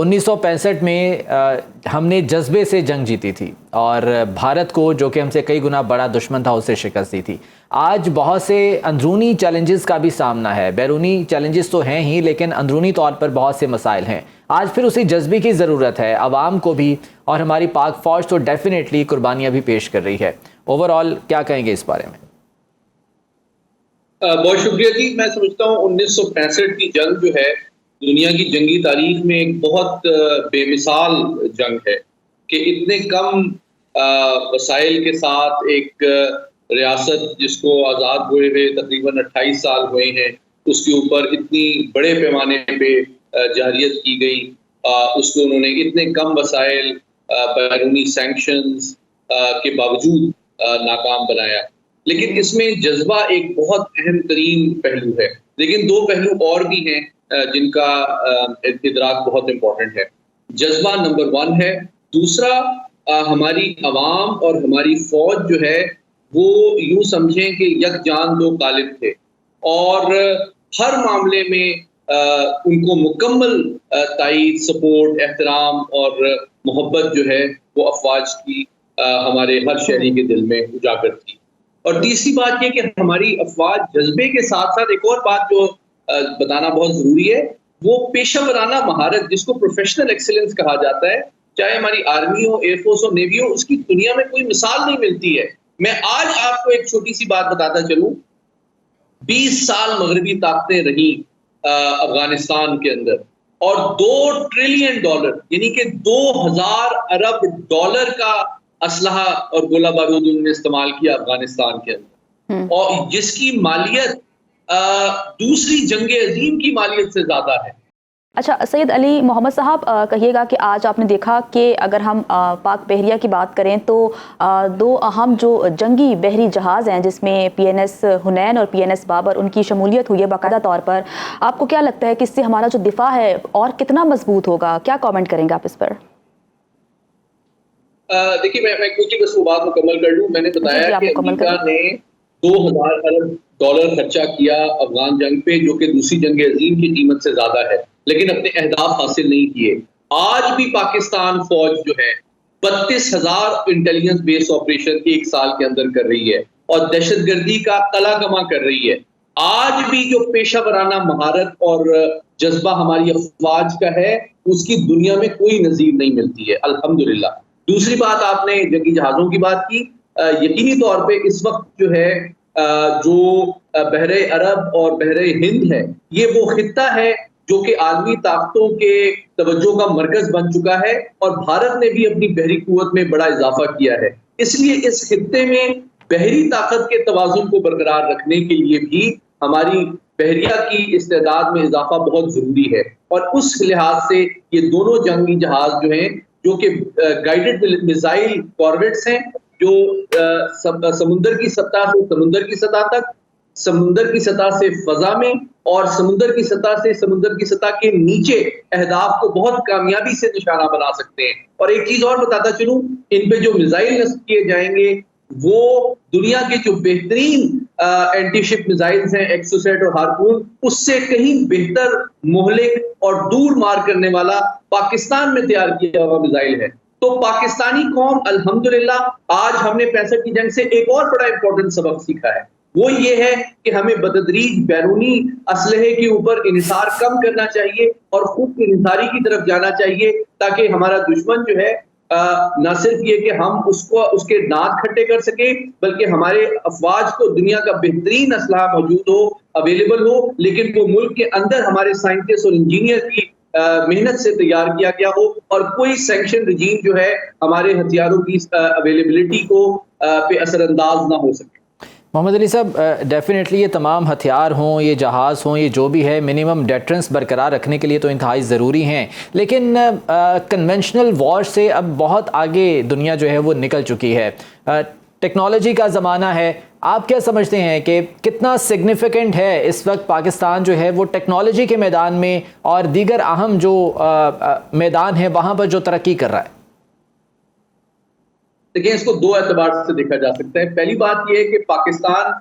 1965 میں ہم نے جذبے سے جنگ جیتی تھی اور بھارت کو جو کہ ہم سے کئی گنا بڑا دشمن تھا اسے شکست دی تھی. آج بہت سے اندرونی چیلنجز کا بھی سامنا ہے. بیرونی چیلنجز تو ہیں ہی لیکن اندرونی طور پر بہت سے مسائل ہیں. آج پھر اسی جذبے کی ضرورت ہے عوام کو بھی, اور ہماری پاک فوج تو ڈیفینیٹلی قربانیاں بھی پیش کر رہی ہے. اوور آل کیا کہیں گے اس بارے میں؟ بہت شکریہ جی. میں سمجھتا ہوں 1965 کی جنگ جو ہے دنیا کی جنگی تاریخ میں ایک بہت بے مثال جنگ ہے کہ اتنے کم وسائل کے ساتھ ایک ریاست جس کو آزاد ہوئے ہوئے تقریباً 28 سال ہوئے ہیں اس کے اوپر اتنی بڑے پیمانے پہ جارحیت کی گئی. اس کو انہوں نے اتنے کم وسائل بیرونی سینکشنز کے باوجود ناکام بنایا. لیکن اس میں جذبہ ایک بہت اہم ترین پہلو ہے. لیکن دو پہلو اور بھی ہیں جن کا ادراک بہت امپورٹنٹ ہے. جذبہ نمبر 1 ہے. دوسرا ہماری عوام اور ہماری فوج جو ہے وہ یوں سمجھیں کہ یک جان دو غالب تھے اور ہر معاملے میں ان کو مکمل تائید, سپورٹ, احترام اور محبت جو ہے وہ افواج کی ہمارے ہر شہری کے دل میں اجاگر تھی. اور تیسری بات یہ کہ ہماری افواج جذبے کے ساتھ ساتھ ایک اور بات جو بتانا بہت ضروری ہے وہ پیشہ ورانہ مہارت جس کو پروفیشنل ایکسیلنس کہا جاتا ہے. چاہے ہماری آرمی ہو, ایئر فورس ہو, نیوی ہو, اس کی دنیا میں کوئی مثال نہیں ملتی ہے. میں آج آپ کو ایک چھوٹی سی بات بتاتا چلوں. 20 سال مغربی طاقتیں رہیں افغانستان کے اندر اور $2 ٹریلین یعنی کہ 2000 ارب ڈالر کا اسلحہ اور گولہ بارود انہوں نے استعمال کیا افغانستان کے اندر, اور جس کی مالیت دوسری جنگ عظیم کی مالیت سے زیادہ ہے. اچھا سید علی محمد صاحب, کہیے گا کہ آج آپ نے دیکھا کہ اگر ہم پاک بحریہ کی بات کریں تو دو اہم جو جنگی بحری جہاز ہیں جس میں PNS حنین اور PNS بابر, ان کی شمولیت ہوئی ہے باقاعدہ طور پر. آپ کو کیا لگتا ہے کہ اس سے ہمارا جو دفاع ہے اور کتنا مضبوط ہوگا؟ کیا کامنٹ کریں گے آپ اس پر؟ دیکھیے میں کیونکہ بس وہ بات مکمل کر لوں. میں نے بتایا کہ امریکہ نے $2000 ارب خرچہ کیا افغان جنگ پہ جو کہ دوسری جنگ عظیم کی قیمت سے زیادہ ہے, لیکن اپنے اہداف حاصل نہیں کیے. آج بھی پاکستان فوج جو ہے 32,000 انٹیلیجنس بیس آپریشن ایک سال کے اندر کر رہی ہے اور دہشت گردی کا قلع کما کر رہی ہے. آج بھی جو پیشہ ورانہ مہارت اور جذبہ ہماری افواج کا ہے اس کی دنیا میں کوئی نظیر نہیں ملتی ہے الحمدللہ. دوسری بات, آپ نے جنگی جہازوں کی بات کی. یقینی طور پہ اس وقت جو ہے جو بحر عرب اور بحر ہند ہے یہ وہ خطہ ہے جو کہ عالمی طاقتوں کے توجہ کا مرکز بن چکا ہے اور بھارت نے بھی اپنی بحری قوت میں بڑا اضافہ کیا ہے. اس لیے اس خطے میں بحری طاقت کے توازن کو برقرار رکھنے کے لیے بھی ہماری بحریہ کی استعداد میں اضافہ بہت ضروری ہے. اور اس لحاظ سے یہ دونوں جنگی جہاز جو ہیں جو کہ گائیڈڈ میزائل کارویٹس ہیں جو سمندر کی سطح سے سمندر کی سطح تک, سمندر کی سطح سے فضا میں اور سمندر کی سطح سے سمندر کی سطح کے نیچے اہداف کو بہت کامیابی سے نشانہ بنا سکتے ہیں. اور ایک چیز اور بتاتا چلوں, ان پہ جو میزائل نصب کیے جائیں گے وہ دنیا کے جو بہترین اینٹی شپ میزائلز ہیں ایکسوسیٹ اور ہارپون اس سے کہیں بہتر مہلک اور دور مار کرنے والا پاکستان میں تیار کیا ہوا میزائل ہے. تو پاکستانی قوم الحمدللہ آج ہم نے 65 کی جنگ سے ایک اور بڑا امپورٹنٹ سبق سیکھا ہے. وہ یہ ہے کہ ہمیں بتدریج بیرونی اسلحے کے اوپر انحصار کم کرنا چاہیے اور خود انحصاری کی طرف جانا چاہیے تاکہ ہمارا دشمن جو ہے نہ صرف یہ کہ ہم اس کے دانت کھٹے کر سکیں بلکہ ہمارے افواج کو دنیا کا بہترین اسلحہ موجود ہو, اویلیبل ہو, لیکن وہ ملک کے اندر ہمارے سائنٹسٹ اور انجینئر کی محنت سے تیار کیا گیا ہو اور کوئی سینکشن رجیم جو ہے ہمارے ہتھیاروں کی اویلیبلٹی کو پہ اثر انداز نہ ہو سکے. محمد علی صاحب, ڈیفینیٹلی یہ تمام ہتھیار ہوں, یہ جہاز ہوں, یہ جو بھی ہے منیمم ڈیٹرنس برقرار رکھنے کے لیے تو انتہائی ضروری ہیں, لیکن کنونشنل وار سے اب بہت آگے دنیا جو ہے وہ نکل چکی ہے. ٹیکنالوجی کا زمانہ ہے. آپ کیا سمجھتے ہیں کہ کتنا سگنیفیکنٹ ہے اس وقت پاکستان جو ہے وہ ٹیکنالوجی کے میدان میں اور دیگر اہم جو میدان ہیں وہاں پر جو ترقی کر رہا ہے؟ دیکھیں, اس کو دو اعتبار سے دیکھا جا سکتا ہے. پہلی بات یہ ہے کہ پاکستان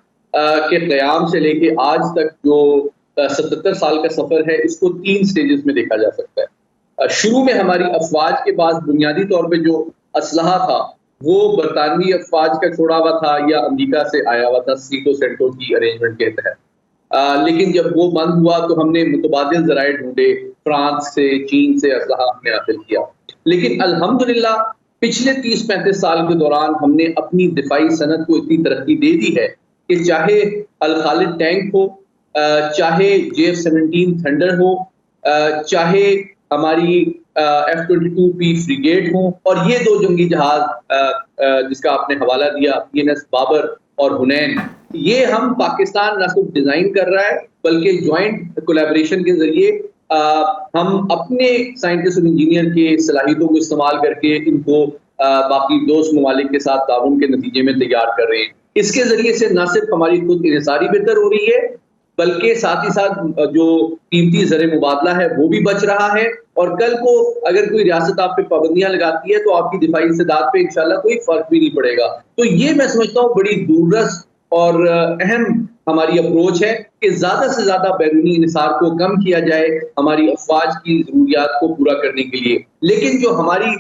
کے قیام سے لے کے آج تک جو 77 سال کا سفر ہے اس کو 3 سٹیجز میں دیکھا جا سکتا ہے. شروع میں ہماری افواج کے پاس بنیادی طور پہ جو اسلحہ تھا وہ برطانوی افواج کا چھوڑا ہوا تھا یا امریکہ سے آیا ہوا تھا سیٹو سینٹو کی ارینجمنٹ کے تحت، لیکن جب وہ بند ہوا تو ہم نے متبادل ذرائع ڈھونڈے، فرانس سے، چین سے اسلحہ ہم نے حاصل کیا. لیکن الحمدللہ پچھلے 30-35 سال کے دوران ہم نے اپنی دفاعی صنعت کو اتنی ترقی دے دی ہے کہ چاہے الخالد ٹینک ہو، چاہے JF-17 تھنڈر ہو، چاہے ہماری F-22P فریگیٹ ہوں، اور یہ 2 جنگی جہاز جس کا آپ نے حوالہ دیا PNS بابر اور حنین، یہ ہم پاکستان نہ صرف ڈیزائن کر رہا ہے بلکہ جوائنٹ کولیبریشن کے ذریعے ہم اپنے سائنٹسٹ اور انجینئر کے صلاحیتوں کو استعمال کر کے ان کو باقی دوست ممالک کے ساتھ تعاون کے نتیجے میں تیار کر رہے ہیں. اس کے ذریعے سے نہ صرف ہماری خود انحصاری بہتر ہو رہی ہے بلکہ ساتھ ہی ساتھ جو قیمتی زر مبادلہ ہے وہ بھی بچ رہا ہے، اور کل کو اگر کوئی ریاست آپ پہ پابندیاں لگاتی ہے تو آپ کی دفاعی استعداد پہ انشاءاللہ کوئی فرق بھی نہیں پڑے گا. تو یہ میں سمجھتا ہوں بڑی دوررس اور اہم ہماری اپروچ ہے کہ زیادہ سے زیادہ بیرونی انحصار کو کم کیا جائے ہماری افواج کی ضروریات کو پورا کرنے کے لیے. لیکن جو ہماری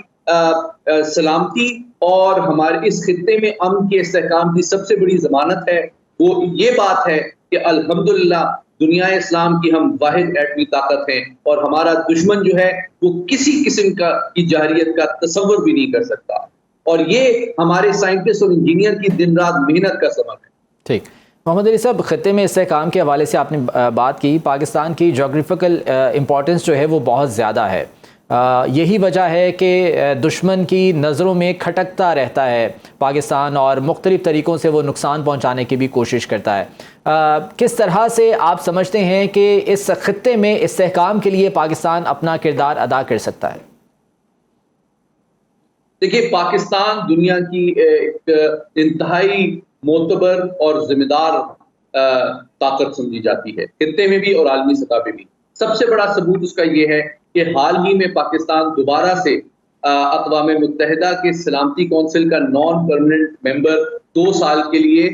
سلامتی اور ہمارے اس خطے میں امن کے استحکام کی سب سے بڑی ضمانت ہے وہ یہ بات ہے کہ الحمدللہ دنیا اسلام کی ہم واحد ایٹمی طاقت ہیں، اور ہمارا دشمن جو ہے وہ کسی قسم کی جارحیت کا تصور بھی نہیں کر سکتا، اور یہ ہمارے سائنٹسٹ اور انجینئر کی دن رات محنت کا سبب ہے. ٹھیک، محمد علی صاحب، خطے میں استحکام کے حوالے سے آپ نے بات کی. پاکستان کی جغرافیکل امپورٹنس جو ہے وہ بہت زیادہ ہے، یہی وجہ ہے کہ دشمن کی نظروں میں کھٹکتا رہتا ہے پاکستان، اور مختلف طریقوں سے وہ نقصان پہنچانے کی بھی کوشش کرتا ہے. کس طرح سے آپ سمجھتے ہیں کہ اس خطے میں استحکام کے لیے پاکستان اپنا کردار ادا کر سکتا ہے؟ دیکھیے، پاکستان دنیا کی ایک انتہائی معتبر اور ذمہ دار طاقت سمجھی جاتی ہے، خطے میں بھی اور عالمی سطح پہ بھی. سب سے بڑا ثبوت اس کا یہ ہے کہ حال ہی میں پاکستان دوبارہ سے اقوام متحدہ کے سلامتی کونسل کا نان پرماننٹ ممبر 2 سال کے لیے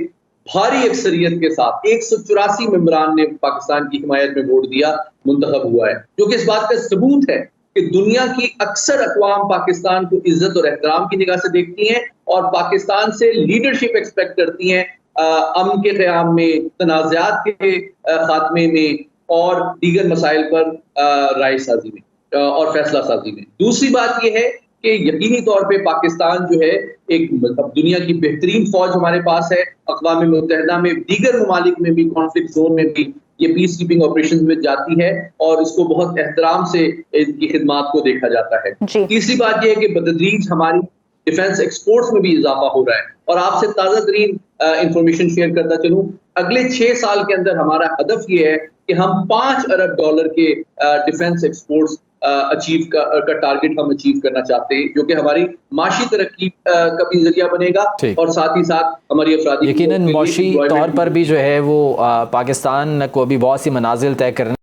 بھاری اکثریت کے ساتھ 184 ممبران نے پاکستان کی حمایت میں ووٹ دیا منتخب ہوا ہے، جو کہ اس بات کا ثبوت ہے کہ دنیا کی اکثر اقوام پاکستان کو عزت اور احترام کی نگاہ سے دیکھتی ہیں اور پاکستان سے لیڈرشپ ایکسپیکٹ کرتی ہیں امن کے قیام میں، تنازعات کے خاتمے میں اور دیگر مسائل پر رائے سازی میں اور فیصلہ سازی میں. دوسری بات یہ ہے کہ یقینی طور پہ پاکستان جو ہے ایک دنیا کی بہترین فوج ہمارے پاس ہے. اقوام متحدہ میں دیگر ممالک میں بھی، کانفلکٹ زون میں بھی یہ پیس کیپنگ آپریشن میں جاتی ہے اور اس کو بہت احترام سے ان کی خدمات کو دیکھا جاتا ہے. تیسری بات یہ ہے کہ بتدریج ہماری ڈیفنس ایکسپورٹس میں بھی اضافہ ہو رہا ہے، اور آپ سے تازہ ترین انفارمیشن شیئر کرتا چلوں، اگلے 6 سال کے اندر ہمارا ہدف یہ ہے کہ ہم $5 ارب کے ڈیفنس ایکسپورٹس کا ٹارگٹ ہم اچیو کرنا چاہتے ہیں، جو کہ ہماری معاشی ترقی کا بھی ذریعہ بنے گا اور ساتھ ہی ساتھ ہماری افرادی یقیناً معاشی طور پر بھی جو ہے وہ پاکستان کو ابھی بہت سی منازل طے کرنے